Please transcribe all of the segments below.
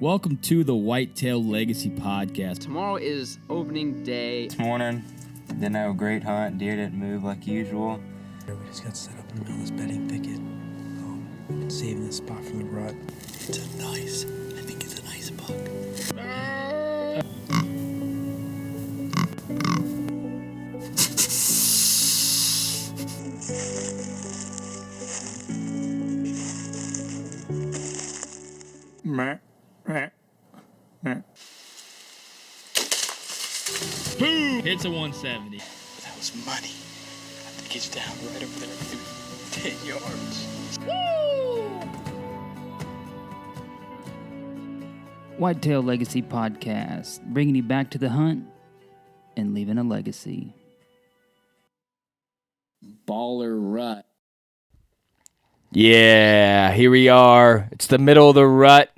Welcome to the Whitetail Legacy Podcast. Tomorrow is opening day. This morning, didn't have a great hunt. Deer didn't move like usual. We just got set up in the middle of this bedding thicket. Saving the spot from the rut. It's a nice, I think it's a nice buck. Boom! Hits a 170. That was money. I think he's down right over there, maybe 10 yards. Whitetail Legacy Podcast, bringing you back to the hunt and leaving a legacy. Baller rut. Yeah, here we are. It's the middle of the rut.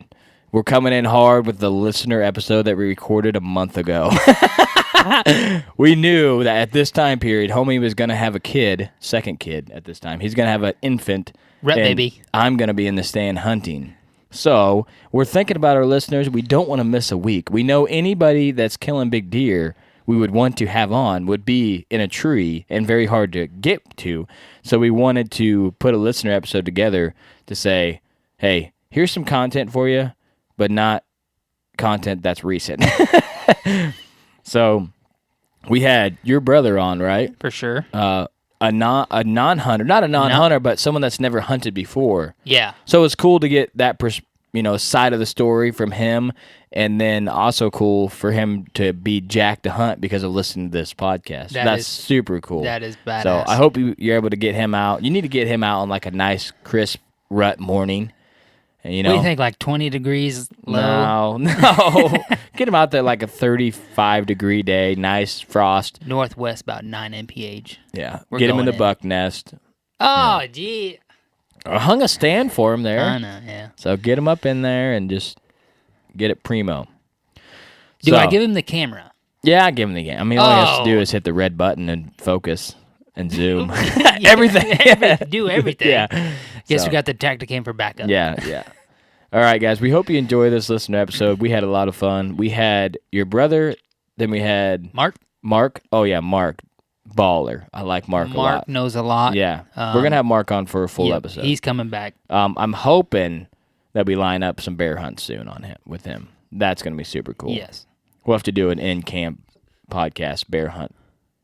We're coming in hard with the listener episode that we recorded a month ago. We knew that at this time period, homie was going to have a kid, second kid at this time. He's going to have an infant. Rut baby. I'm going to be in the stand hunting. So we're thinking about our listeners. We don't want to miss a week. We know anybody that's killing big deer we would want to have on would be in a tree and very hard to get to. So we wanted to put a listener episode together to say, hey, here's some content for you, but not content that's recent. So we had your brother on, right? For sure. A non-hunter, not a non-hunter, but someone that's never hunted before. Yeah. So it's cool to get that side of the story from him, and then also cool for him to be jacked to hunt because of listening to this podcast. That's super cool. That is badass. So I hope you're able to get him out. You need to get him out on like a nice, crisp rut morning. And, What do you think, like 20 degrees low? No. Get him out there like a 35-degree day, nice frost. Northwest, about 9 mph. Yeah. We're Get him in going the buck nest. Oh, gee. I hung a stand for him there. I know, yeah. So get him up in there and just get it primo. Do I give him the camera? Yeah, I give him the game. I mean, all he has to do is hit the red button and focus and zoom. Everything. Do everything. Yeah. Guess we got the Tacticam for backup. Yeah. All right, guys. We hope you enjoy this listener episode. We had a lot of fun. We had your brother. Then we had Mark. Oh, yeah, Mark. Baller. I like Mark a lot. Mark knows a lot. Yeah. We're going to have Mark on for a full episode. He's coming back. I'm hoping that we line up some bear hunts soon with him. That's going to be super cool. Yes. We'll have to do an in-camp podcast, bear hunt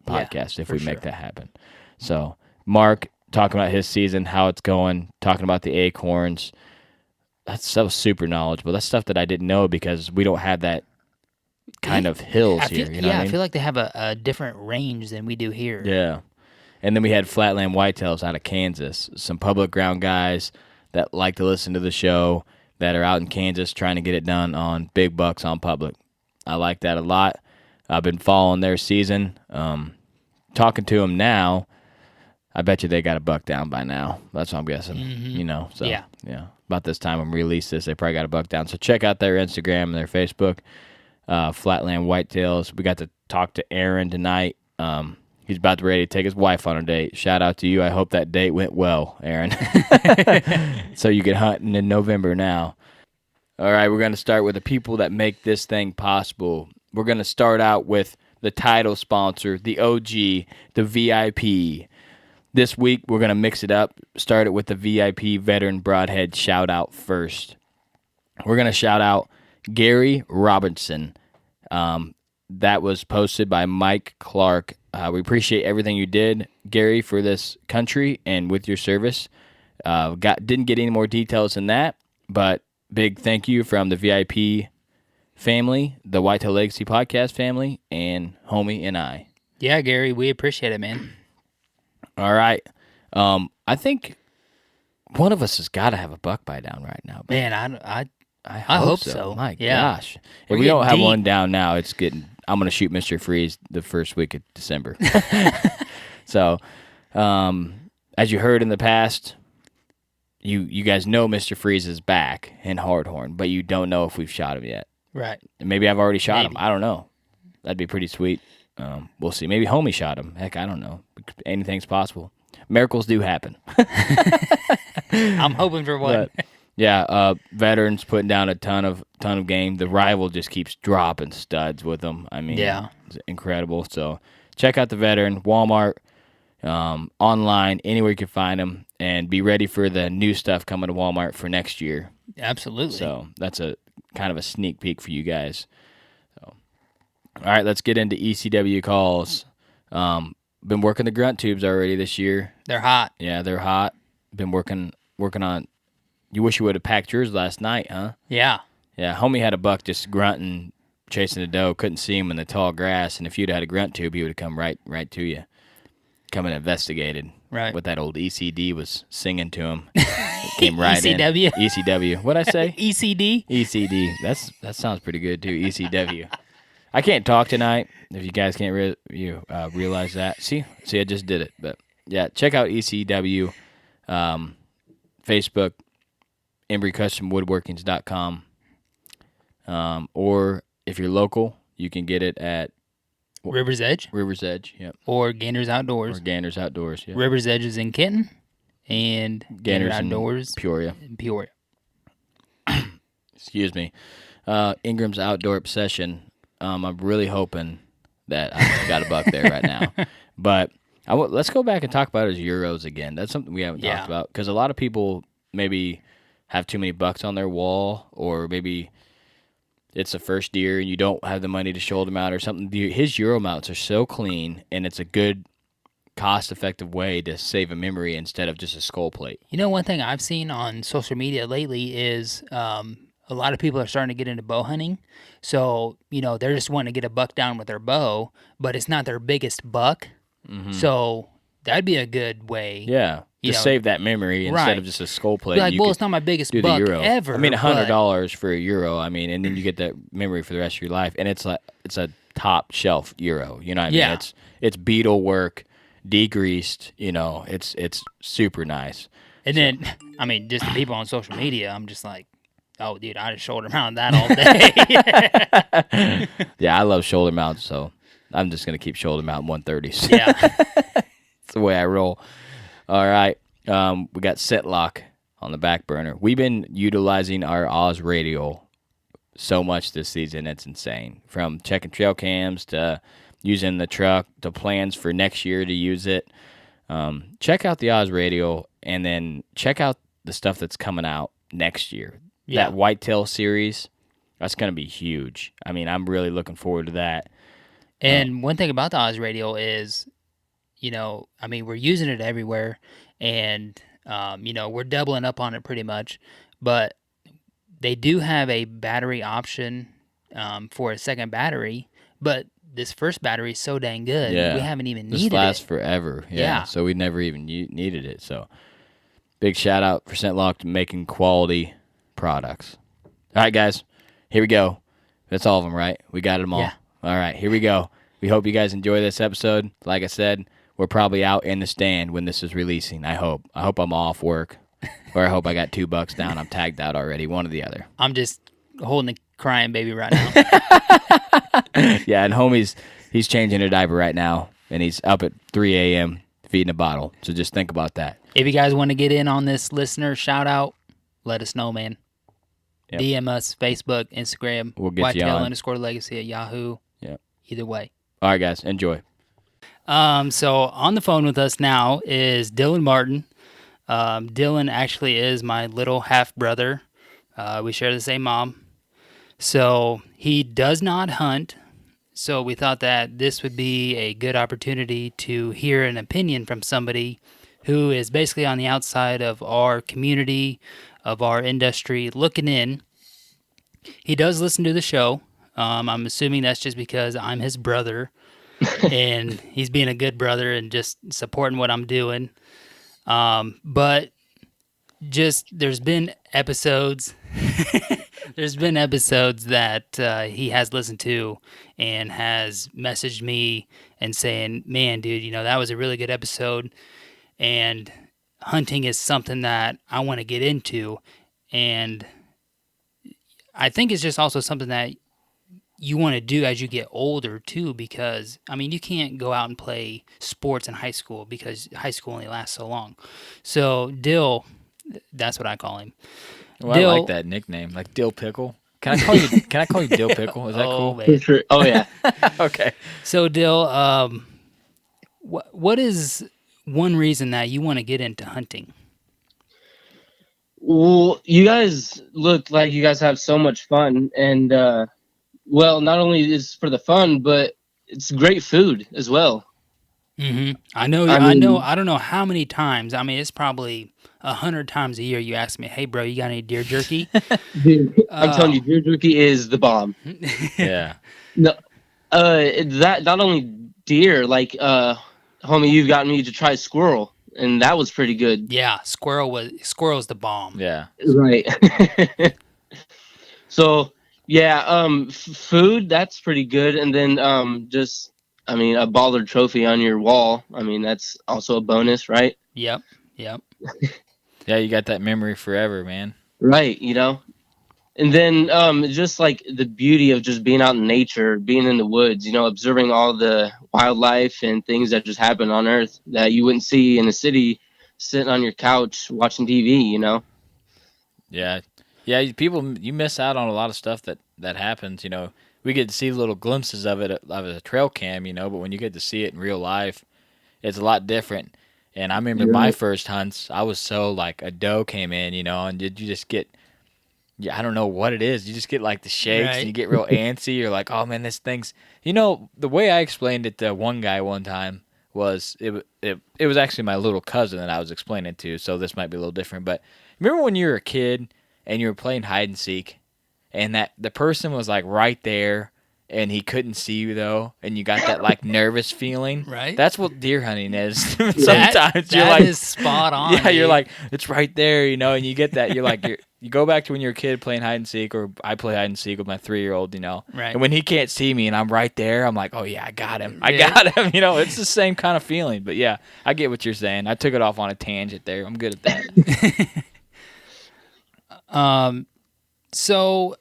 podcast, if we make that happen. So, Mark talking about his season, how it's going, talking about the acorns. That was super knowledgeable. That's stuff that I didn't know because we don't have that kind of hills here. You know what I mean? I feel like they have a different range than we do here. Yeah. And then we had Flatland Whitetails out of Kansas, some public ground guys that like to listen to the show that are out in Kansas trying to get it done on big bucks on public. I like that a lot. I've been following their season. Talking to them now, I bet you they got a buck down by now. That's what I'm guessing. Mm-hmm. So yeah. About this time when we release this, they probably got a buck down. So check out their Instagram and their Facebook, Flatland Whitetails. We got to talk to Aaron tonight. He's about to ready to take his wife on a date. Shout out to you. I hope that date went well, Aaron. So you get hunting in November now. All right, we're going to start with the people that make this thing possible. We're going to start out with the title sponsor, the OG, the VIP. This week, we're going to mix it up. Start it with the VIP Veteran Broadhead shout-out first. We're going to shout out Gary Robinson. That was posted by Mike Clark. We appreciate everything you did, Gary, for this country and with your service. Didn't get any more details than that, but big thank you from the VIP family, the Whitetail Legacy Podcast family, and homie and I. Yeah, Gary, we appreciate it, man. All right. I think one of us has got to have a buck by down right now. Man, I hope so. My gosh. If we don't have one down now, I'm going to shoot Mr. Freeze the first week of December. So, as you heard in the past, you guys know Mr. Freeze is back in Hardhorn, but you don't know if we've shot him yet. Right. Maybe I've already shot him. I don't know. That'd be pretty sweet. We'll see. Maybe homie shot him. Heck, I don't know. Anything's possible. Miracles do happen. I'm hoping for one. Yeah, veterans putting down a ton of game. The rival just keeps dropping studs with them. I mean, Yeah. it's incredible. So check out the veteran, Walmart, online, anywhere you can find them, and be ready for the new stuff coming to Walmart for next year. Absolutely. So that's a kind of a sneak peek for you guys. So, all right, let's get into ECW calls. Been working the grunt tubes already this year. They're hot. Yeah, they're hot. Been working on. You wish you would have packed yours last night, huh? Yeah. Yeah, homie had a buck just grunting, chasing the doe. Couldn't see him in the tall grass, and if you'd had a grunt tube, he would have come right to you. Come and investigated. Right. What that old ECD was singing to him. It came right ECW? in. ECW. What'd I say? ECD? ECD. That sounds pretty good, too. ECW. I can't talk tonight, if you guys can't realize that. See, I just did it. But, yeah, check out ECW, Facebook, embrycustomwoodworkings.com. Or if you're local, you can get it at River's Edge? River's Edge, yep. Or Gainer's Outdoors. Or Gainer's Outdoors, yeah. River's Edge is in Kenton, and Gainer Gainer's in Outdoors Peoria. in Peoria. Excuse me. Ingram's Outdoor Obsession. I'm really hoping that I got a buck there right now. But let's go back and talk about his Euros again. That's something we haven't talked about. Because a lot of people maybe have too many bucks on their wall, or maybe it's the first year and you don't have the money to shoulder mount or something. His Euro mounts are so clean, and it's a good, cost-effective way to save a memory instead of just a skull plate. You know, one thing I've seen on social media lately is a lot of people are starting to get into bow hunting. So, they're just wanting to get a buck down with their bow, but it's not their biggest buck. Mm-hmm. So that'd be a good way. Yeah. Just save that memory instead of just a skull plate. Like, it's not my biggest buck ever. I mean, $100 for a Euro. I mean, and then you get that memory for the rest of your life, and it's a top shelf Euro. You know what I mean? Yeah. It's beetle work, degreased. It's super nice. And then, I mean, just the people on social media, I'm just like, oh, dude, I just shoulder mount that all day. Yeah, I love shoulder mounts, so I'm just gonna keep shoulder mounting 130s. Yeah, it's the way I roll. All right, we got set lock on the back burner. We've been utilizing our Oz radio so much this season, it's insane. From checking trail cams to using the truck to plans for next year to use it. Check out the Oz radio, and then check out the stuff that's coming out next year. Yeah. That whitetail series, that's going to be huge. I mean, I'm really looking forward to that. And one thing about the Oz radio is, we're using it everywhere, and, we're doubling up on it pretty much. But they do have a battery option for a second battery, but this first battery is so dang good, we haven't even needed it. This lasts forever. Yeah. So we never even needed it. So big shout out for ScentLock to making quality products. All right, guys, here we go. That's all of them, right? We got them all. Yeah. All right, here we go. We hope you guys enjoy this episode. Like I said, we're probably out in the stand when this is releasing. I hope I'm off work, or I hope I got $2 down. I'm tagged out already, one or the other. I'm just holding a crying baby right now. Yeah, and he's changing a diaper right now, and he's up at 3 a.m. feeding a bottle. So just think about that. If you guys want to get in on this listener shout out, let us know, man. Yep. DM us, Facebook, Instagram. We'll get you on. _legacy at Yahoo. Yep. Either way. All right, guys. Enjoy. So on the phone with us now is Dylan Martin. Dylan actually is my little half-brother. We share the same mom. So he does not hunt. So we thought that this would be a good opportunity to hear an opinion from somebody who is basically on the outside of our community, of our industry, looking in. He does listen to the show. I'm assuming that's just because I'm his brother, and he's being a good brother and just supporting what I'm doing. But just there's been episodes that he has listened to and has messaged me and saying, man, dude, that was a really good episode, and hunting is something that I want to get into. And I think it's just also something that you want to do as you get older too, because you can't go out and play sports in high school because high school only lasts so long. So Dill, that's what I call him. Well, Dill, I like that nickname, like Dill Pickle. Can I call you? Can I call you Dill Pickle? Is that cool? man. Sure. Oh yeah. Okay. So Dill, what is one reason that you want to get into hunting? Well, you guys look like you guys have so much fun, and well, not only is for the fun, but it's great food as well. Mm-hmm. I mean, know. I don't know how many times. I mean, it's probably 100 times a year. You ask me, "Hey, bro, you got any deer jerky?" dude, I'm telling you, deer jerky is the bomb. Yeah. No, that not only deer, like homie, you've gotten me to try squirrel, and that was pretty good. Yeah, squirrel's the bomb. Yeah. Right. So yeah, food that's pretty good, and then just I mean a baller trophy on your wall. I mean that's also a bonus, right? Yep. Yeah, you got that memory forever, man. Right. And then just like the beauty of just being out in nature, being in the woods, observing all the wildlife and things that just happen on Earth that you wouldn't see in a city, sitting on your couch watching TV. Yeah. Yeah, you miss out on a lot of stuff that happens, We get to see little glimpses of it of a trail cam, but when you get to see it in real life, it's a lot different. And I remember my first hunts, I was so like a doe came in, and you just get I don't know what it is. You just get like the shakes Right. and you get real antsy. You're like, oh man, this thing's. The way I explained it to one guy one time was it was actually my little cousin that I was explaining it to, so this might be a little different. But remember when you were a kid and you were playing hide and seek, and that the person was like right there and he couldn't see you though, and you got that like nervous feeling. Right. That's what deer hunting is. Sometimes that you're like, is spot on. yeah, you're dude. like, it's right there, and you get that. You're like, you go back to when you're a kid playing hide and seek, or I play hide and seek with my 3-year-old, Right. And when he can't see me and I'm right there, I'm like, oh yeah, I got him. I Yeah. got him. It's the same kind of feeling. But yeah, I get what you're saying. I took it off on a tangent there. I'm good at that. So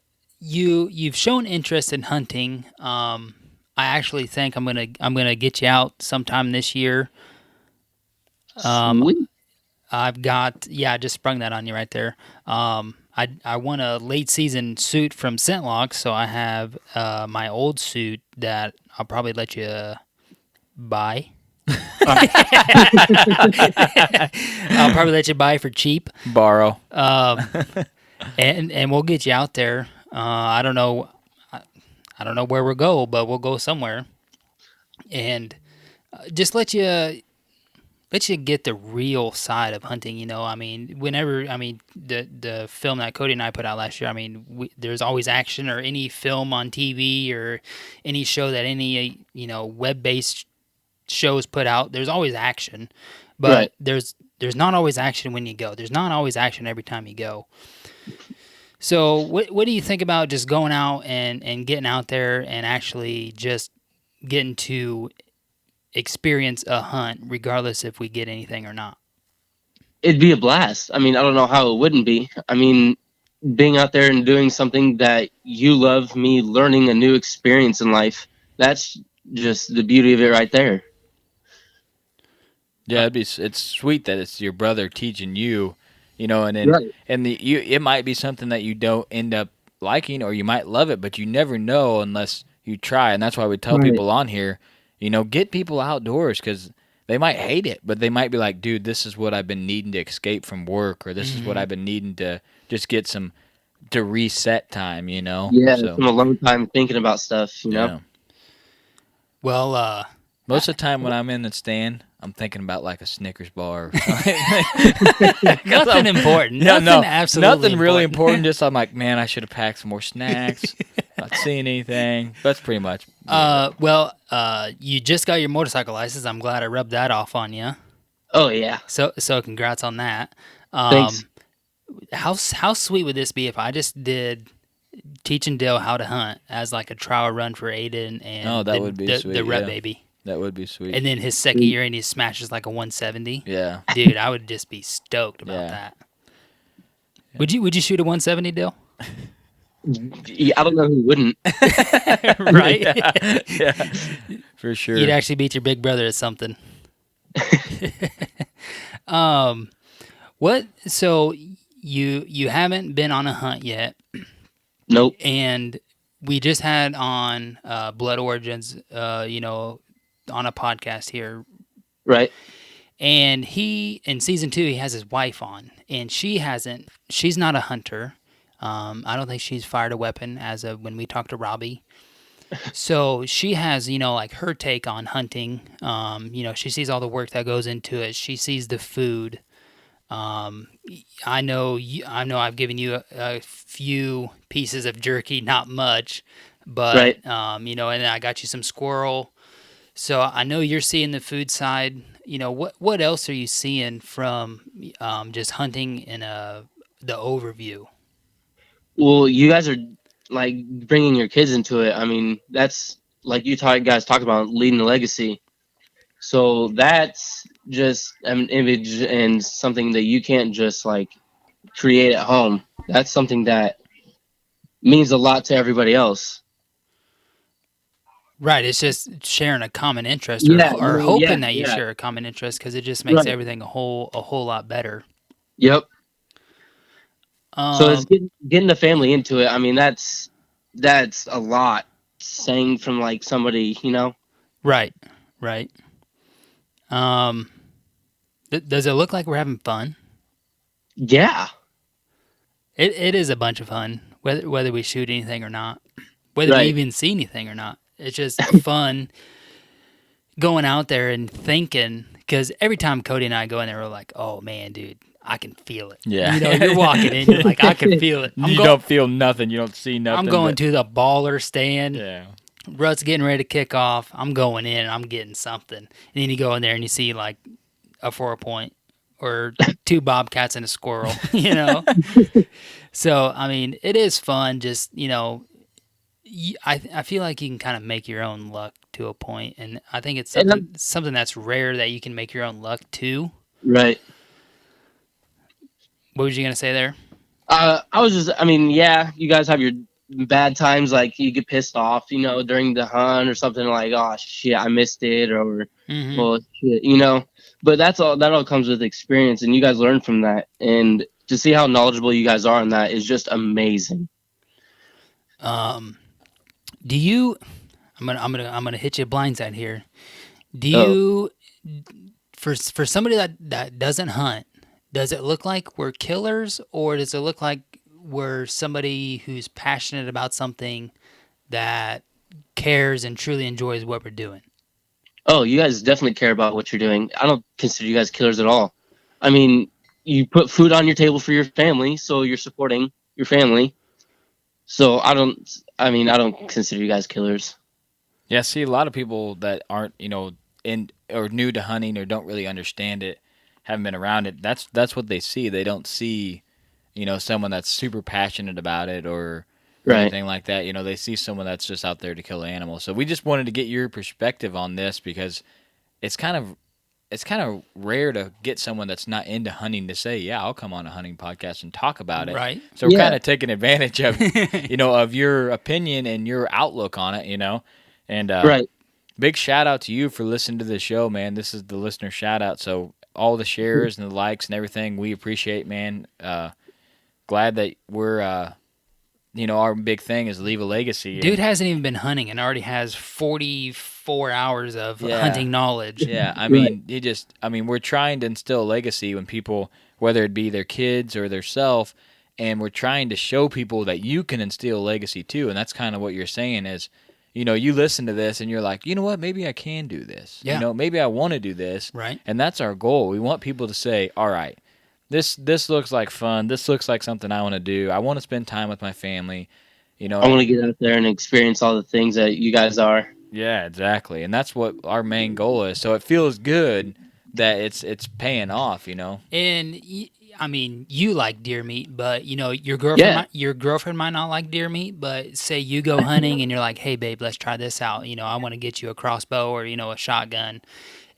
you've shown interest in hunting. I actually think I'm gonna get you out sometime this year. Sweet. I've got I just sprung that on you right there. I won a late season suit from Scentlock, so I have my old suit that I'll probably let you buy. I'll probably let you buy for cheap. Borrow. And we'll get you out there. I don't know where we'll go, but we'll go somewhere, and just let you get the real side of hunting. I mean, the film that Cody and I put out last year. I mean, there's always action, or any film on TV, or any show that any web-based shows put out. There's always action, but Right. there's not always action when you go. There's not always action every time you go. So what do you think about just going out and getting out there and actually just getting to experience a hunt, regardless if we get anything or not? It'd be a blast. I mean, I don't know how it wouldn't be. I mean, being out there and doing something that you love, me learning a new experience in life, that's just the beauty of it right there. Yeah, it's sweet that it's your brother teaching you, and then Right. it might be something that you don't end up liking, or you might love it, but you never know unless you try. And that's why we tell Right. people on here, get people outdoors, because they might hate it, but they might be like, dude, this is what I've been needing to escape from work, or this is what I've been needing to just get to reset time, Yeah, So, from a long time thinking about stuff, yeah. Well, Most of the time when I'm in the stand, I'm thinking about like a Snickers bar. Or nothing important. Yeah, Nothing absolutely nothing really important. Just I'm like, man, I should have packed some more snacks. Not seeing anything. That's pretty much. You just got your motorcycle license. I'm glad I rubbed that off on you. Oh yeah. So congrats on that. Thanks. How sweet would this be if I just did teaching Dale how to hunt as like a trial run for Aiden and Oh, that would be sweet, the rep yeah. baby. That would be sweet. And then his second year and he smashes like a 170. Yeah. Dude, I would just be stoked about Yeah. that. Would you shoot a 170, Dale? Yeah, I don't know who wouldn't. Right? Yeah, for sure. You'd actually beat your big brother at something. What? So you haven't been on a hunt yet, Nope. and we just had on Blood Origins, on a podcast here, Right. and he in season 2 he has his wife on, and she's not a hunter. I don't think she's fired a weapon as of when we talked to Robbie. So she has, like her take on hunting. She sees all the work that goes into it. She sees the food. I know I've given you a few pieces of jerky, not much, but Right. and I got you some squirrel. So I know you're seeing the food side. What else are you seeing from just hunting in the overview? Well, you guys are like bringing your kids into it. I mean, that's like guys talked about leading the legacy. So that's just an image and something that you can't just like create at home. That's something that means a lot to everybody else. Right, it's just sharing a common interest, Yeah, or yeah, hoping that you yeah. share a common interest, because it just makes Right. everything a whole lot better. Yep. So it's Um, getting the family into it. I mean, that's a lot saying from like somebody, right. Does it look like we're having fun? Yeah. It is a bunch of fun, whether we shoot anything or not, whether we Right. even see anything or not. It's just fun going out there and thinking, because every time Cody and I go in there, we're like, oh man, dude, I can feel it. Yeah. You're walking in, you're like, I can feel it. You don't feel nothing. You don't see nothing. I'm going to the baller stand. Yeah. Rut's getting ready to kick off. I'm going in and I'm getting something. And then you go in there and you see like a 4-point or 2 bobcats and a squirrel, So, I mean, it is fun. Just, I feel like you can kind of make your own luck to a point. And I think it's something that's rare that you can make your own luck too. Right. What was you going to say there? Yeah, you guys have your bad times, like you get pissed off, during the hunt or something, like, oh shit, I missed it, or Mm-hmm. well, shit, but that all comes with experience, and you guys learn from that, and to see how knowledgeable you guys are on that is just amazing. Do you? I'm gonna hit you blindside here. Do you? For somebody that doesn't hunt, does it look like we're killers, or does it look like we're somebody who's passionate about something that cares and truly enjoys what we're doing? Oh, you guys definitely care about what you're doing. I don't consider you guys killers at all. I mean, you put food on your table for your family, so you're supporting your family. So I don't consider you guys killers. Yeah, see, a lot of people that aren't, in or new to hunting or don't really understand it, haven't been around it. That's what they see. They don't see, someone that's super passionate about it or Right. anything like that. They see someone that's just out there to kill animals. So we just wanted to get your perspective on this because it's kind of rare to get someone that's not into hunting to say, yeah, I'll come on a hunting podcast and talk about it. Right. So we're kind of taking advantage of, of your opinion and your outlook on it, And Right. Big shout out to you for listening to the show, man. This is the listener shout out. So all the shares and the likes and everything, we appreciate, man. Glad that we're, our big thing is leave a legacy. Dude hasn't even been hunting and already has 44 hours of hunting knowledge. Yeah, I mean, we're trying to instill a legacy when people, whether it be their kids or their self, and we're trying to show people that you can instill a legacy too. And that's kind of what you're saying is, you listen to this and you're like, you know what, maybe I can do this. Yeah. Maybe I want to do this. Right. And that's our goal. We want people to say, all right, this looks like fun. This looks like something I want to do. I want to spend time with my family. I want to get out there and experience all the things that you guys are. Yeah, exactly. And that's what our main goal is. So it feels good that it's paying off, And I mean, you like deer meat, but your girlfriend might not like deer meat. But say you go hunting and you're like, hey babe, let's try this out. I want to get you a crossbow or a shotgun.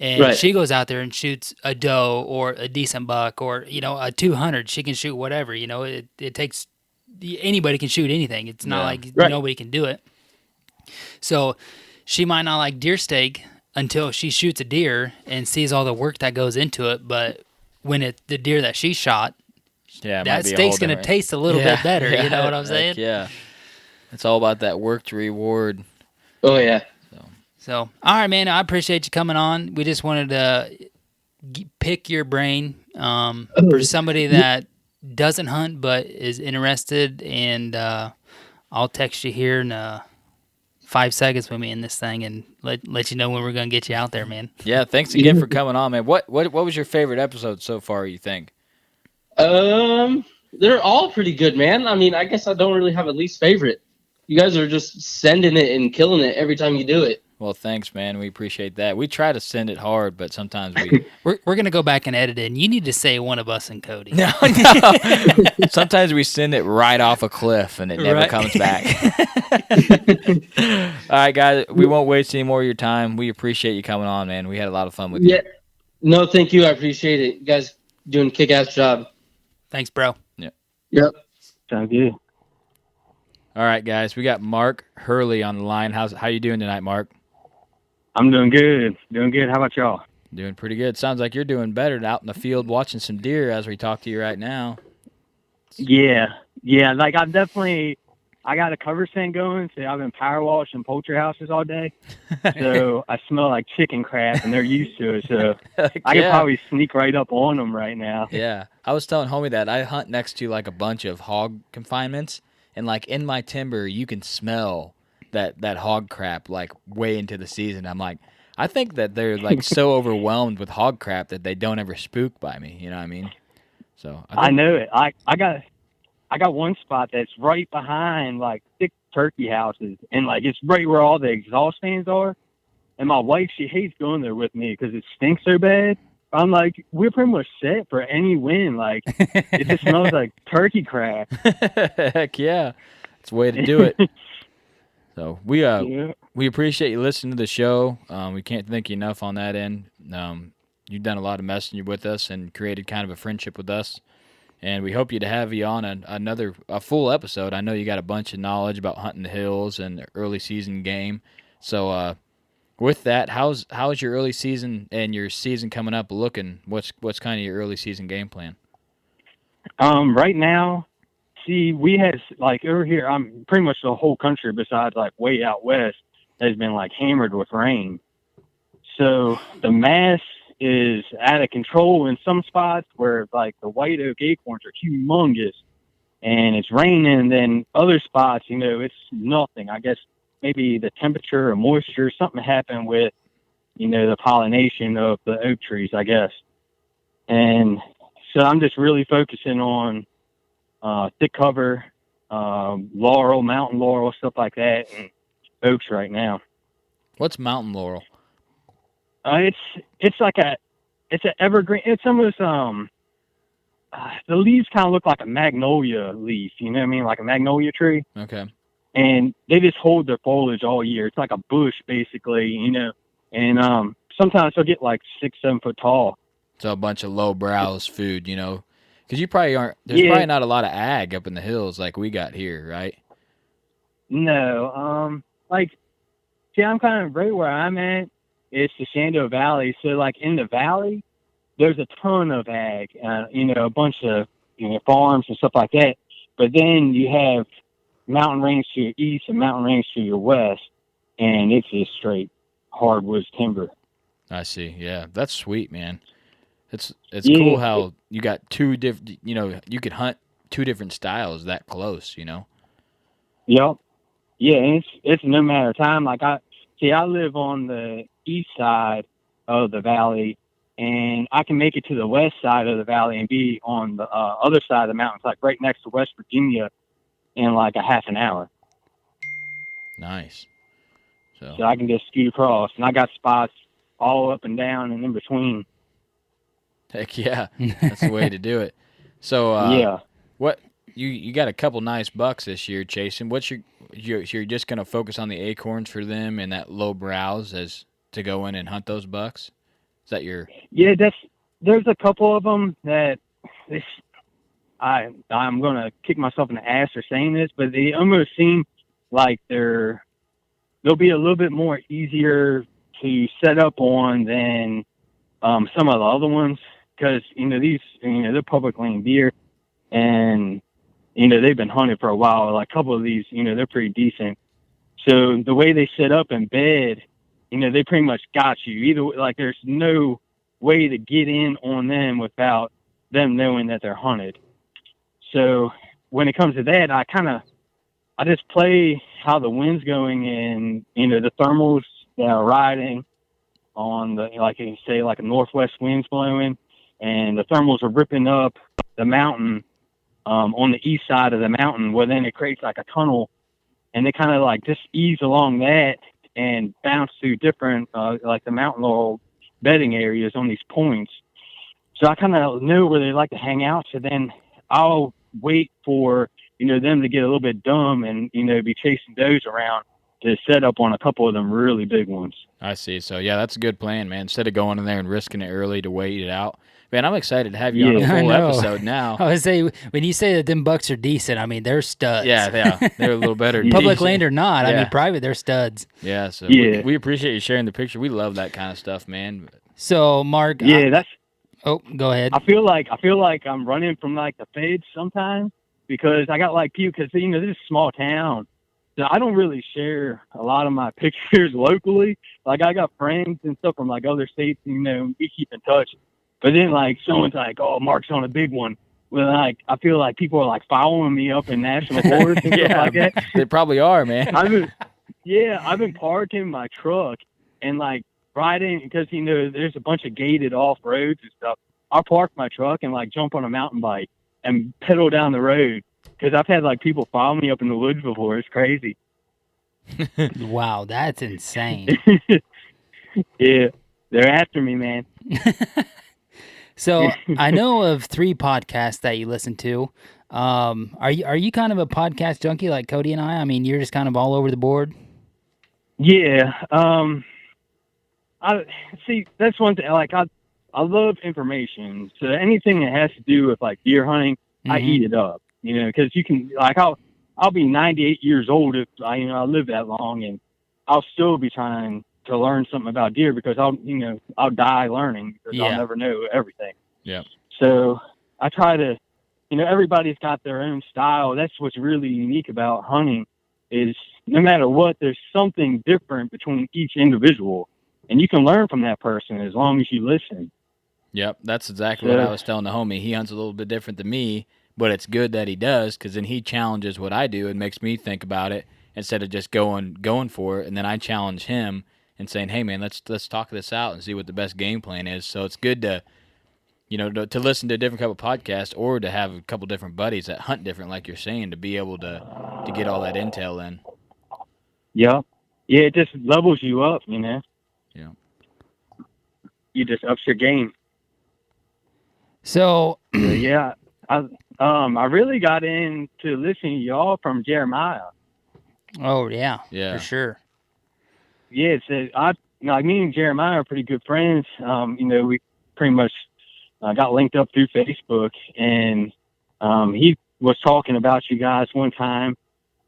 And she goes out there and shoots a doe or a decent buck or a 200. She can shoot whatever. It takes anybody can shoot anything. It's not like nobody can do it. So she might not like deer steak until she shoots a deer and sees all the work that goes into it. But when the deer that she shot, Yeah, it might that be a steak's whole going to different- taste a little Yeah, bit better. yeah, You know what I'm heck saying? yeah. It's all about that work to reward. Oh yeah. So, all right, man. I appreciate you coming on. We just wanted to pick your brain for somebody that doesn't hunt but is interested, and I'll text you here in 5 seconds when we end this thing and let you know when we're gonna get you out there, man. Yeah, thanks again for coming on, man. What was your favorite episode so far, you think? They're all pretty good, man. I mean, I guess I don't really have a least favorite. You guys are just sending it and killing it every time you do it. Well, thanks, man. We appreciate that. We try to send it hard, but sometimes we... We're gonna go back and edit it, and you need to say one of us and Cody. No. Sometimes we send it right off a cliff, and it never comes back. All right, guys. We won't waste any more of your time. We appreciate you coming on, man. We had a lot of fun with you. Yeah. No, thank you. I appreciate it. You guys doing a kick-ass job. Thanks, bro. Yep. Sounds good. All right, guys. We got Mark Hurley on the line. How you doing tonight, Mark? I'm doing good. Doing good. How about y'all? Doing pretty good. Sounds like you're doing better out in the field watching some deer as we talk to you right now. Yeah. Like I got a cover scent going, so I've been power washing poultry houses all day. So I smell like chicken crap, and they're used to it. So I could probably sneak right up on them right now. Yeah. I was telling homie that I hunt next to like a bunch of hog confinements, and like in my timber, you can smell that hog crap like way into the season. I'm like, I think that they're like so overwhelmed with hog crap that they don't ever spook by me. You know what I mean? So I know it. I got one spot that's right behind like 6 turkey houses, and like it's right where all the exhaust fans are. And my wife, she hates going there with me because it stinks so bad. I'm like, we're pretty much set for any wind. Like it just smells like turkey crap. Heck yeah, it's a way to do it. So we appreciate you listening to the show. We can't thank you enough on that end. You've done a lot of messaging with us and created kind of a friendship with us. And we hope to have you on a full episode. I know you got a bunch of knowledge about hunting the hills and the early season game. So with that, how's your early season and your season coming up looking? What's kind of your early season game plan? Right now, see, we had like over here, I'm pretty much the whole country besides like way out west has been like hammered with rain. So the mass is out of control in some spots where like the white oak acorns are humongous and it's raining, and then other spots, it's nothing. I guess maybe the temperature or moisture, something happened with, the pollination of the oak trees, I guess. And so I'm just really focusing on thick cover, laurel, mountain laurel, stuff like that, and oaks right now. What's mountain laurel? It's like it's an evergreen. It's almost the leaves kind of look like a magnolia leaf. You know what I mean, like a magnolia tree. Okay. And they just hold their foliage all year. It's like a bush basically, And sometimes they'll get like 6-7 foot tall. So a bunch of low brows food, because you probably aren't. There's probably not a lot of ag up in the hills like we got here, right? No. See, I'm kind of right where I'm at. It's the Shenandoah Valley. So, like, in the valley, there's a ton of ag, a bunch of, farms and stuff like that. But then you have mountain range to your east and mountain range to your west, and it's just straight hardwoods timber. I see. Yeah, that's sweet, man. It's cool how you got two different, you could hunt two different styles that close, Yep. Yeah, and it's no matter of time. Like, I live on the east side of the valley, and I can make it to the west side of the valley and be on the other side of the mountains, like right next to West Virginia, in like a half an hour. Nice. So I can just scoot across, and I got spots all up and down and in between. Heck yeah, that's the way to do it. So yeah, what you got a couple nice bucks this year chasing. What's you're just gonna focus on the acorns for them and that low browse as to go in and hunt those bucks? Is that your? Yeah, there's a couple of them that I'm gonna kick myself in the ass for saying this, but they almost seem like they'll be a little bit more easier to set up on than some of the other ones, because these they're public land deer, and they've been hunted for a while. Like a couple of these, they're pretty decent. So the way they set up in bed, they pretty much got you. Either like there's no way to get in on them without them knowing that they're hunted. So when it comes to that, I just play how the wind's going and the thermals that are riding on the, like you say, like a northwest wind's blowing, and the thermals are ripping up the mountain on the east side of the mountain. Well, then it creates like a tunnel, and they kind of like just ease along that and bounce to different like the mountain laurel bedding areas on these points. So I kind of know where they like to hang out. So then I'll wait for them to get a little bit dumb and be chasing does around to set up on a couple of them really big ones. I see. So yeah, that's a good plan, man. Instead of going in there and risking it early to wait it out. Man, I'm excited to have you on a I full know. episode now. I would say, when you say that them bucks are decent, I mean, they're studs. Yeah, they're a little better. Public decent. land or not, I Yeah. mean, private, they're studs. Yeah, so Yeah. We appreciate you sharing the picture. We love that kind of stuff, man. So, Mark. Yeah, go ahead. I feel like I'm running from like the feds sometimes because I got like people, because this is a small town. So I don't really share a lot of my pictures locally. Like I got friends and stuff from like other states, we keep in touch. But then like someone's like, "Oh, Mark's on a big one." Well, like I feel like people are like following me up in national forests and stuff like that. They probably are, man. I've been parking my truck and like riding because there's a bunch of gated off roads and stuff. I'll park my truck and like jump on a mountain bike and pedal down the road because I've had like people follow me up in the woods before. It's crazy. Wow, that's insane. Yeah, they're after me, man. So I know of 3 podcasts that you listen to. Are you kind of a podcast junkie like Cody and I? I mean, you're just kind of all over the board. Yeah. I see. That's one thing. Like I love information. So anything that has to do with like deer hunting, I eat it up. Because you can like I'll be 98 years old if I live that long, and I'll still be trying to learn something about deer because I'll die learning because I'll never know everything. Yeah. So I try to, everybody's got their own style. That's what's really unique about hunting is no matter what, there's something different between each individual, and you can learn from that person as long as you listen. Yep, that's exactly what I was telling the homie. He hunts a little bit different than me, but it's good that he does because then he challenges what I do and makes me think about it instead of just going for it. And then I challenge him and saying, "Hey, man, let's talk this out and see what the best game plan is." So it's good to, to listen to a different couple podcasts or to have a couple different buddies that hunt different, like you're saying, to be able to get all that intel in. Yeah, it just levels you up, Yeah. You just ups your game. So yeah, I really got into listening to y'all from Jeremiah. Oh yeah, Yeah, for sure. Yeah, so me and Jeremiah are pretty good friends. We pretty much got linked up through Facebook, and he was talking about you guys one time,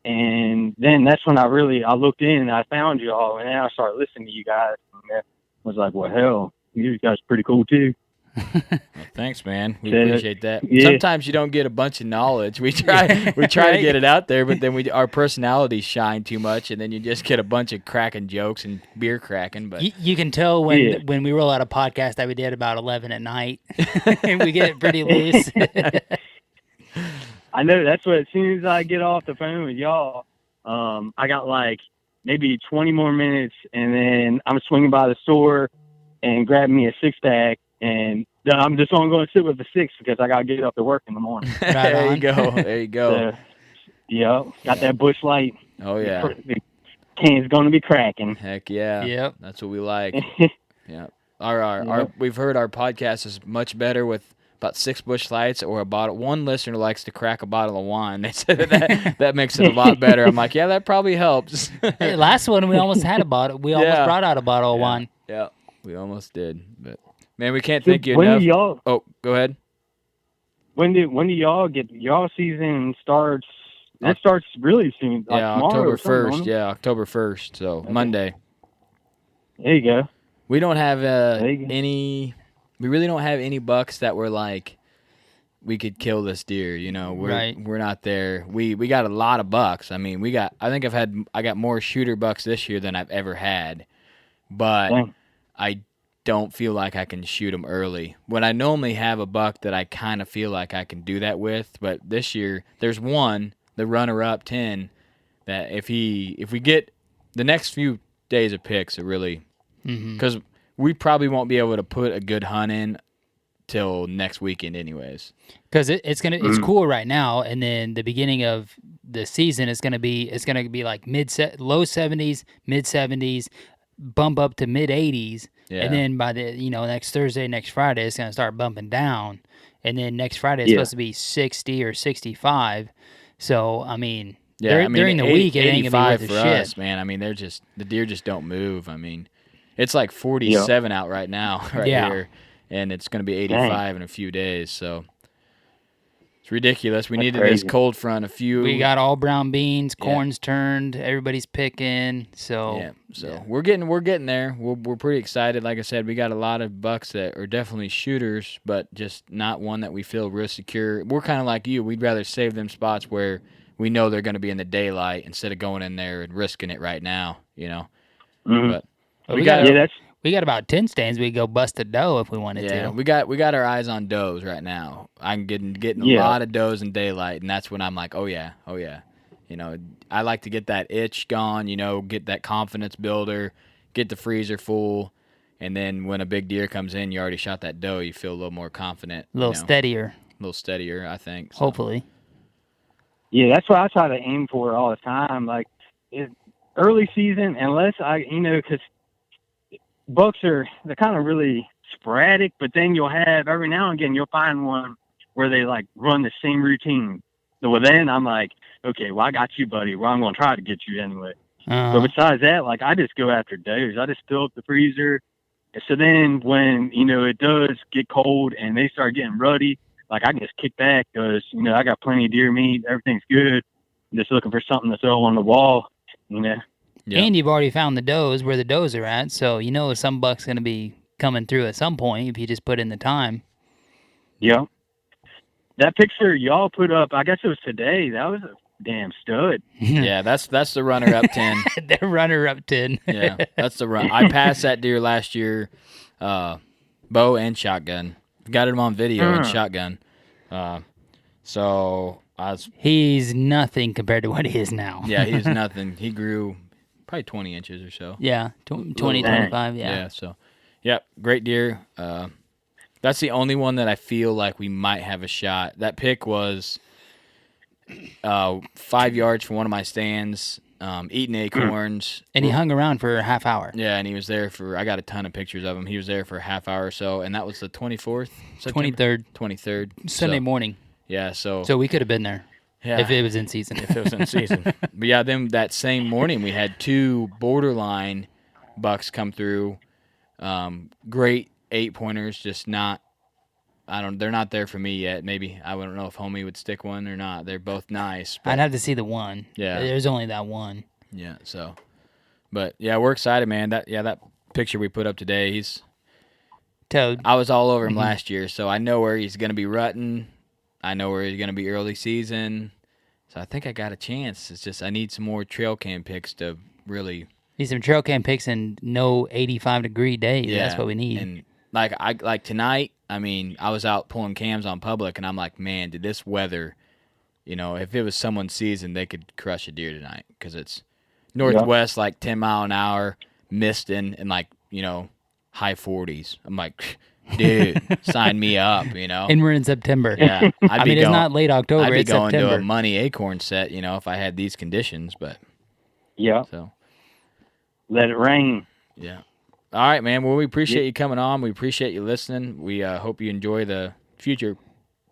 and then that's when I looked in and I found y'all, and then I started listening to you guys, and I was like, well, hell, you guys are pretty cool too. Well, thanks, man. We appreciate that. Yeah. Sometimes you don't get a bunch of knowledge. We try to get it out there, but then our personalities shine too much, and then you just get a bunch of cracking jokes and beer cracking. But you can tell when we roll out a podcast that we did about 11 at night, and we get it pretty loose. I know that's what. As soon as I get off the phone with y'all, I got like maybe 20 more minutes, and then I'm swinging by the store and grabbing me a 6-pack. And I'm just only going to sit with the 6 because I got to get up to work in the morning. There you go. So, yeah, got that Busch Light. Oh, yeah. The can's going to be cracking. Heck yeah. Yep. That's what we like. Yeah. We've heard our podcast is much better with about 6 Busch Lights or a bottle. One listener likes to crack a bottle of wine. They said that makes it a lot better. I'm like, yeah, that probably helps. Hey, last one we almost had a bottle. We almost brought out a bottle of wine. Yeah, we almost did. But man, we can't thank you when enough. Do y'all, oh, go ahead. When do y'all get y'all season starts? It starts really soon. Like October tomorrow 1st. Yeah, October 1st. So Okay. Monday. There you go. We don't have you go. any. We really don't have any bucks that were like we could kill this deer. You know, Right. we're not there. We got a lot of bucks. I mean, I think I got more shooter bucks this year than I've ever had, but Dang. I don't feel like I can shoot them early. When I normally have a buck that I kind of feel like I can do that with, but this year there's one, the runner-up 10, that if we get the next few days of picks, it really, because we probably won't be able to put a good hunt in till next weekend anyways. Because it's cool right now, and then the beginning of the season is gonna be like low 70s, mid 70s, bump up to mid 80s, Yeah. and then by the next Thursday, next Friday, it's gonna start bumping down, and then next Friday it's supposed to be 60 or 65. So I mean, during the week it ain't gonna be worth a for shit. us, man. I mean, the deer just don't move. I mean, it's like 47 out right now, here, and it's gonna be 85 in a few days. So it's ridiculous. We needed this cold front. We got all brown beans, corn's turned, everybody's picking. So we're getting there. We're pretty excited. Like I said, we got a lot of bucks that are definitely shooters, but just not one that we feel real secure. We're kind of like you. We'd rather save them spots where we know they're going to be in the daylight instead of going in there and risking it right now. You know, Mhm. but we got about 10 stands. We could go bust a doe if we wanted to. we got our eyes on does right now. I'm getting a lot of does in daylight, and that's when I'm like, oh yeah. You know, I like to get that itch gone. You know, get that confidence builder, get the freezer full, and then when a big deer comes in, you already shot that doe. You feel a little more confident, a little steadier, I think. So. Hopefully. Yeah, that's what I try to aim for all the time. Like early season, unless because bucks they're kind of really sporadic, but then you'll have every now and again you'll find one where they like run the same routine. So then I'm like, okay, well I got you, buddy. Well, I'm gonna try to get you anyway. But besides that, like I just go after does. I just fill up the freezer. So then when it does get cold and they start getting ruddy, like I can just kick back because I got plenty of deer meat. Everything's good. I'm just looking for something to throw on the wall. Yep. And you've already found the does where the does are at, so some buck's going to be coming through at some point if you just put in the time. Yeah. That picture y'all put up, I guess it was today, that was a damn stud. Yeah, that's the runner-up 10. The runner-up 10. Yeah, that's the run. I passed that deer last year, bow and shotgun. Got him on video and shotgun. So I was... He's nothing compared to what he is now. Yeah, he's nothing. He grew... probably 20 inches or so. Yeah, 20, 25, yeah. Yeah, so, great deer. That's the only one that I feel like we might have a shot. That pick was 5 yards from one of my stands, eating acorns. And he hung around for a half hour. Yeah, and he was there I got a ton of pictures of him. He was there for a half hour or so, and that was the 24th? September? 23rd. 23rd. Sunday morning. Yeah, so we could have been there. Yeah. If it was in season. But yeah, then that same morning we had 2 borderline bucks come through. Great 8-pointers, just not. They're not there for me yet. Maybe I don't know if homie would stick one or not. They're both nice. I'd have to see the one. Yeah, there's only that one. Yeah. So, but yeah, we're excited, man. That picture we put up today. He's Toad. I was all over him last year, so I know where he's going to be rutting. I know where he's going to be early season. So I think I got a chance. It's just I need some more trail cam pics to really... Need some trail cam pics and no 85-degree days. Yeah, that's what we need. And like tonight, I mean, I was out pulling cams on public, and I'm like, man, did this weather, if it was someone's season, they could crush a deer tonight because it's northwest, like 10 mile an hour, misting, and high 40s. I'm like... Dude, sign me up, And we're in September. Yeah. It's not late October, I'd be it's going September. to a money acorn set, if I had these conditions, but... Yeah. So. Let it rain. Yeah. All right, man. Well, we appreciate you coming on. We appreciate you listening. We hope you enjoy the future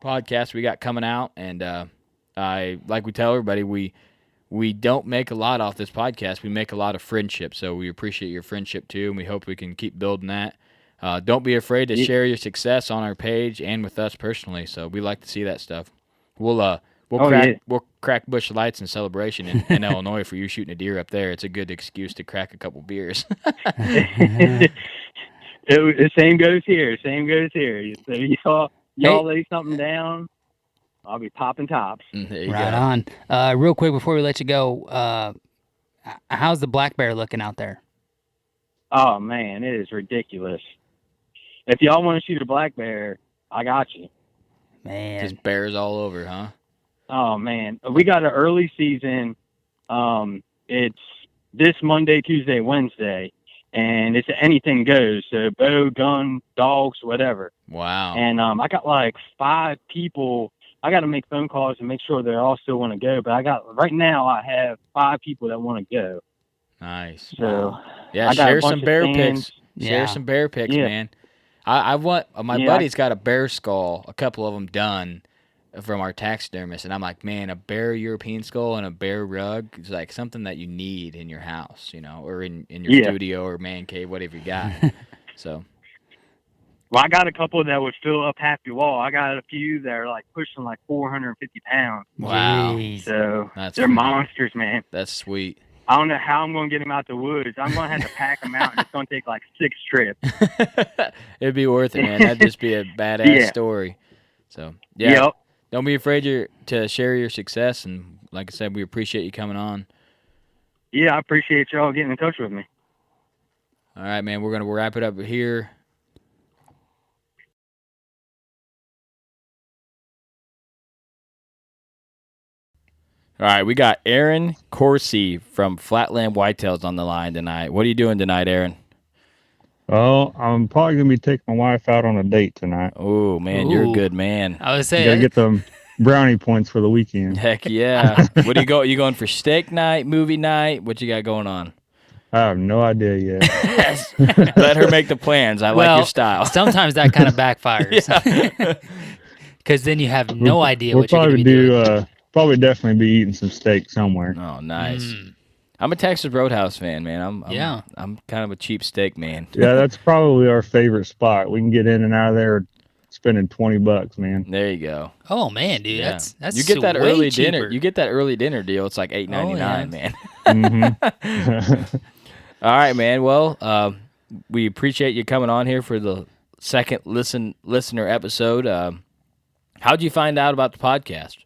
podcasts we got coming out. And like we tell everybody, we don't make a lot off this podcast. We make a lot of friendship, so we appreciate your friendship, too, and we hope we can keep building that. Don't be afraid to share your success on our page and with us personally. So we like to see that stuff. We'll crack Busch Lights in celebration in Illinois for you shooting a deer up there. It's a good excuse to crack a couple beers. The same goes here. So y'all lay something down. I'll be popping tops. There you Right go. on. Real quick before we let you go, how's the black bear looking out there? Oh man, it is ridiculous. If y'all want to shoot a black bear, I got you. Man, Just bears all over, huh? Oh man, we got an early season. It's this Monday, Tuesday, Wednesday, and it's anything goes. So bow, gun, dogs, whatever. Wow. And I got like 5 people. I got to make phone calls and make sure they all still want to go. But right now I have 5 people that want to go. Nice. So Yeah, I got a share bunch some of bear stands. pics. Share Yeah. some bear pics, Yeah. man. I want my Yeah, buddy's got a bear skull, a couple of them done from our taxidermist, and I'm like, man, a bear European skull and a bear rug is like something that you need in your house, you know, or in your Yeah. studio or man cave, whatever you got. So Well, I got a couple that would fill up half your wall. I got a few that are like pushing like 450 pounds. wow, Jeez. So That's they're freaking- monsters, man. that's sweet. I don't know how I'm going to get them out the woods. I'm going to have to pack them out, and it's going to take like 6 trips. It'd be worth it, man. That'd just be a badass Yeah. story. So yeah, Yep. don't be afraid to share your success, and like I said, we appreciate you coming on. Yeah, I appreciate y'all getting in touch with me. All right, man. We're gonna wrap it up here. All right, we got Aaron Corsi from Flatland Whitetails on the line tonight. What are you doing tonight, Aaron? Well, I'm probably gonna be taking my wife out on a date tonight. Oh man, you're a Ooh. good man. I was Gotta saying, get them brownie points for the weekend. Heck yeah. What do you go? You going for steak night, movie night? What you got going on? I have no idea yet. Let her make the plans. I like your style. sometimes that kind of backfires. Because then you have no idea We'll what you're going probably to be doing. probably definitely be eating some steak somewhere. Oh, nice. I'm a Texas Roadhouse fan, man. I'm kind of a cheap steak man. Yeah, that's probably our favorite spot. We can get in and out of there spending $20, man. There you go. Oh man, dude, Yeah. that's You get that way early cheaper. dinner. You get that early dinner deal. It's like $8.99, man. Mm-hmm. All right, man. Well, we appreciate you coming on here for the second listener episode. How'd you find out about the podcast?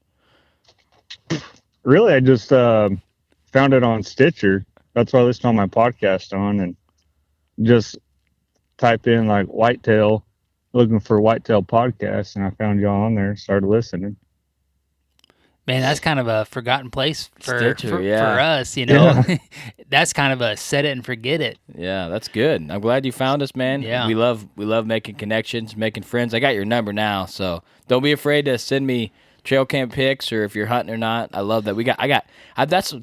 Really, I just found it on Stitcher. That's what I listen to my podcast on, and just type in like whitetail, looking for whitetail podcast, and I found y'all on there. Started listening. Man, that's kind of a forgotten place for Stitcher, yeah. for us, you know. That's kind of a set it and forget it. Yeah, that's good. I'm glad you found us, man. Yeah. We love making connections, making friends. I got your number now, so don't be afraid to send me trail cam pics or if you're hunting or not. I love that.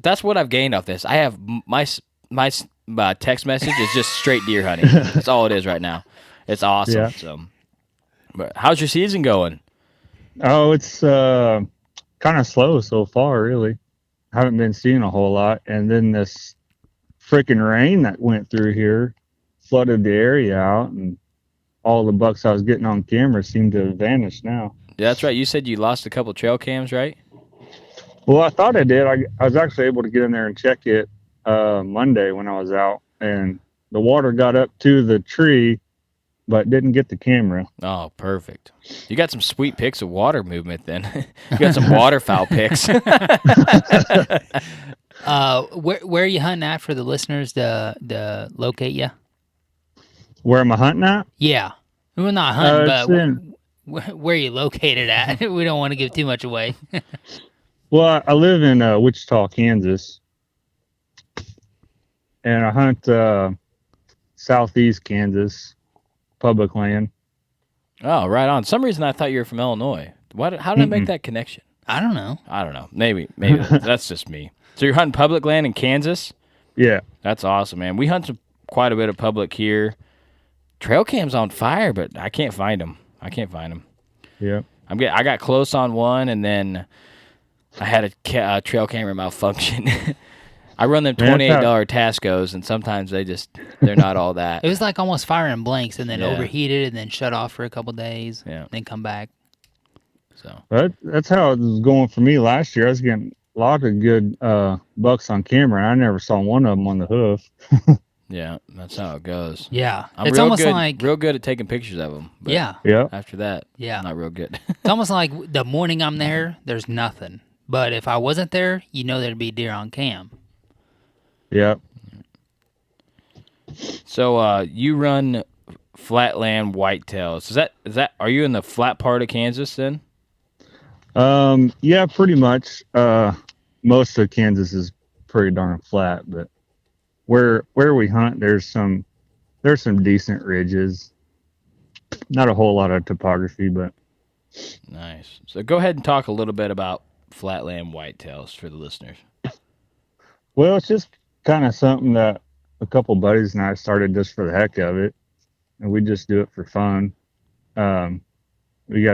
That's what I've gained off this. I have my text message is just straight deer hunting. That's all it is right now. It's awesome. Yeah. So, but how's your season going? Oh, it's kind of slow so far, really. Haven't been seeing a whole lot. And then this freaking rain that went through here flooded the area out, and all the bucks I was getting on camera seem to have vanished now. Yeah, that's right. You said you lost a couple trail cams, right? Well, I thought I did. I was actually able to get in there and check it Monday when I was out, and the water got up to the tree, but didn't get the camera. Oh, perfect. You got some sweet pics of water movement then. You got some waterfowl pics. Where are you hunting at for the listeners to locate you? Where am I hunting at? Yeah. Well, not hunting, It's but in- where are you located at? We don't want to give too much away. Well, I live in Wichita, Kansas, and I hunt southeast Kansas, public land. Oh, right on. Some reason I thought you were from Illinois. How did I make that connection? I don't know. I don't know. Maybe that's just me. So you're hunting public land in Kansas? Yeah. That's awesome, man. We hunt quite a bit of public here. Trail cam's on fire, but I can't find them. Yeah. I got close on one, and then I had a trail camera malfunction. I run them $28 Tascos, and sometimes they're not all that. It was like almost firing blanks and then Yeah. overheated and then shut off for a couple days. Yeah. Then come back. So That's how it was going for me last year. I was getting a lot of good bucks on camera, and I never saw one of them on the hoof. Yeah, that's how it goes. Yeah, I'm it's real almost good, like real good at taking pictures of them. But yeah, Yeah. After that, yeah. not real good. It's almost like the morning I'm there, there's nothing. But if I wasn't there, there'd be deer on cam. Yeah. So you run flatland whitetails. Is that are you in the flat part of Kansas then? Yeah, pretty much. Most of Kansas is pretty darn flat, but where we hunt, there's some decent ridges. Not a whole lot of topography, but Nice. So go ahead and talk a little bit about flatland whitetails for the listeners. well, it's just kind of something that a couple buddies and I started just for the heck of it, and we just do it for fun. We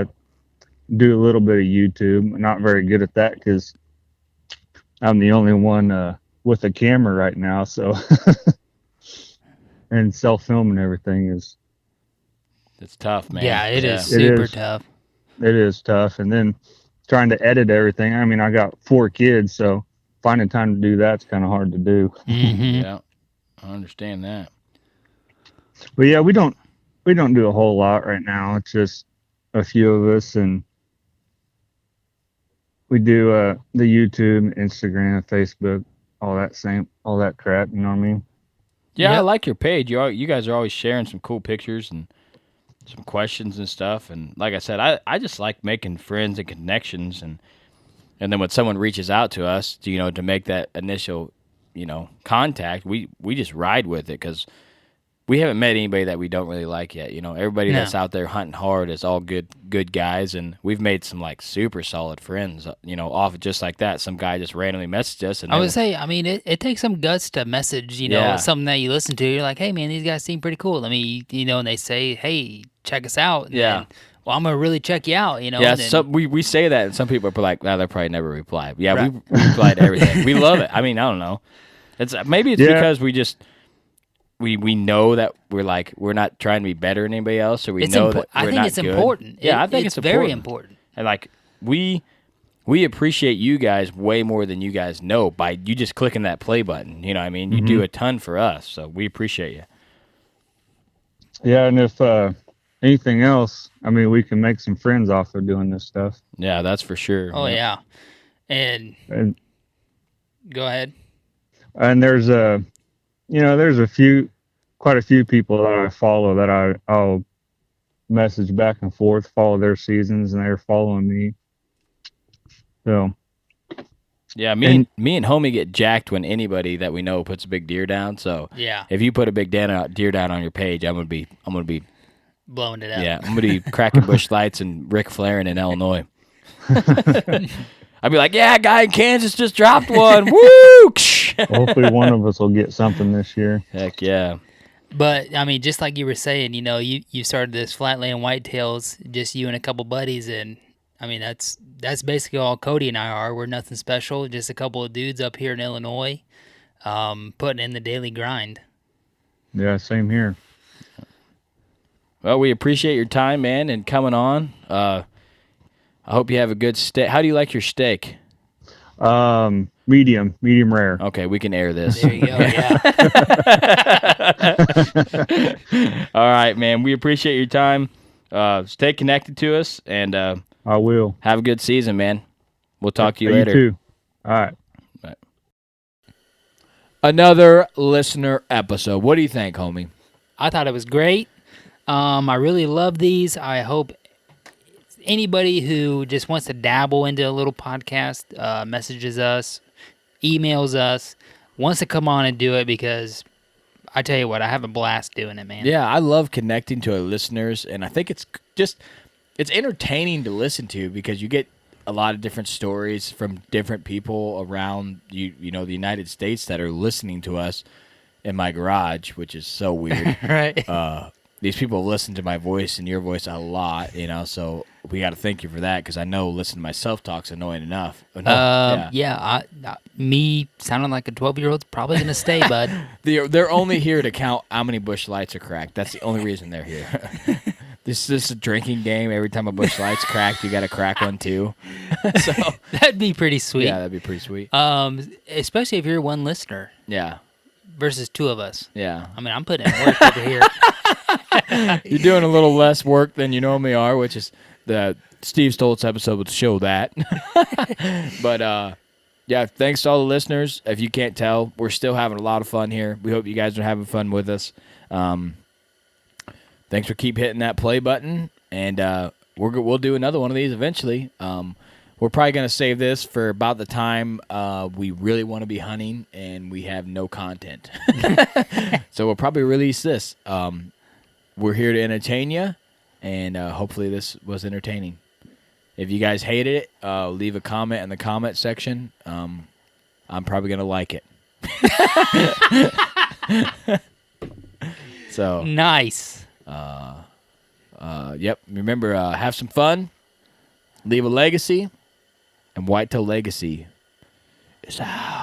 do a little bit of YouTube. I'm not very good at that because I'm the only one with a camera right now, so and self-film and everything is It's tough, man. Yeah, it is It super is. tough. it is tough. And then trying to edit everything. I mean, I got 4 kids, so finding time to do that's kind of hard to do. Mm-hmm. Yeah, I understand that. But yeah, we don't do a whole lot right now. It's just a few of us, and we do the YouTube, Instagram, Facebook, all that crap. You know what I mean? Yeah, I Yep. like your page. You guys are always sharing some cool pictures and some questions and stuff. And like I said, I just like making friends and connections, and then when someone reaches out to us, to make that initial, contact, we just ride with it because we haven't met anybody that we don't really like yet. Everybody No. that's out there hunting hard is all good guys, and we've made some like super solid friends. Off of just like that, some guy just randomly messaged us, and I would say, it takes some guts to message, Yeah. something that you listen to. You're like, hey, man, these guys seem pretty cool. Let me, and they say, hey, check us out. And Yeah. then, well, I'm going to really check you out, Yeah, and then- so we say that, and some people are like, "They'll probably never reply." Yeah, right. we reply to everything. We love it. I mean, I don't know. Maybe it's because we just we know that we're not trying to be better than anybody else, so we it's know impo- that we're I think not it's good. important. Yeah, I think it's very important. And we appreciate you guys way more than you guys know by you just clicking that play button. You know what I mean? You do a ton for us, so we appreciate you. Yeah, and if anything else, I mean, we can make some friends off of doing this stuff. Yeah, that's for sure. Oh, yeah. And And go ahead. there's quite a few people that I follow that I'll message back and forth, follow their seasons, and they're following me. So Yeah, me and homie get jacked when anybody that we know puts a big deer down. So Yeah. if you put a big deer down on your page, I'm gonna be Blowing it up. yeah, I'm gonna be cracking bush lights and Ric Flairing in Illinois. I'd be like, yeah, guy in Kansas just dropped one. Woo! hopefully one of us will get something this year. Heck yeah. But, I mean, just like you were saying, you started this flatland whitetails, just you and a couple buddies, and, I mean, that's basically all Cody and I are. We're nothing special, just a couple of dudes up here in Illinois putting in the daily grind. Yeah, same here. Well, we appreciate your time, man, and coming on. I hope you have a good steak. How do you like your steak? Medium rare. Okay, we can air this. There you go, yeah. All right, man. We appreciate your time. Stay connected to us, and I will. have a good season, man. We'll talk to you You later. too. All right. Another listener episode. What do you think, homie? I thought it was great. I really love these. I hope anybody who just wants to dabble into a little podcast messages us, emails us, wants to come on and do it, because I tell you what, I have a blast doing it, man. Yeah, I love connecting to our listeners, and I think it's entertaining to listen to because you get a lot of different stories from different people around the United States that are listening to us in my garage, which is so weird. Right. These people listen to my voice and your voice a lot, so we got to thank you for that, because I know listening to myself talk's annoying enough. Me sounding like a 12-year-old's probably going to stay, bud. They're only here to count how many bush lights are cracked. That's the only reason they're here. This is a drinking game. Every time a bush light's cracked, you got to crack one too. So That'd be pretty sweet. yeah, that'd be pretty sweet. Especially if you're one listener. Yeah. versus two of us. Yeah. I mean, I'm putting in work over here. You're doing a little less work than you normally are, which is the Steve Stoltz episode would show that. But, yeah, thanks to all the listeners. If you can't tell, we're still having a lot of fun here. We hope you guys are having fun with us. Thanks for keep hitting that play button, and we'll do another one of these eventually. We're probably going to save this for about the time we really want to be hunting and we have no content. So we'll probably release this. We're here to entertain you, and hopefully this was entertaining. If you guys hated it, leave a comment in the comment section. I'm probably going to like it. So Nice. Yep. Remember, have some fun, leave a legacy, and Whitetail Legacy is out.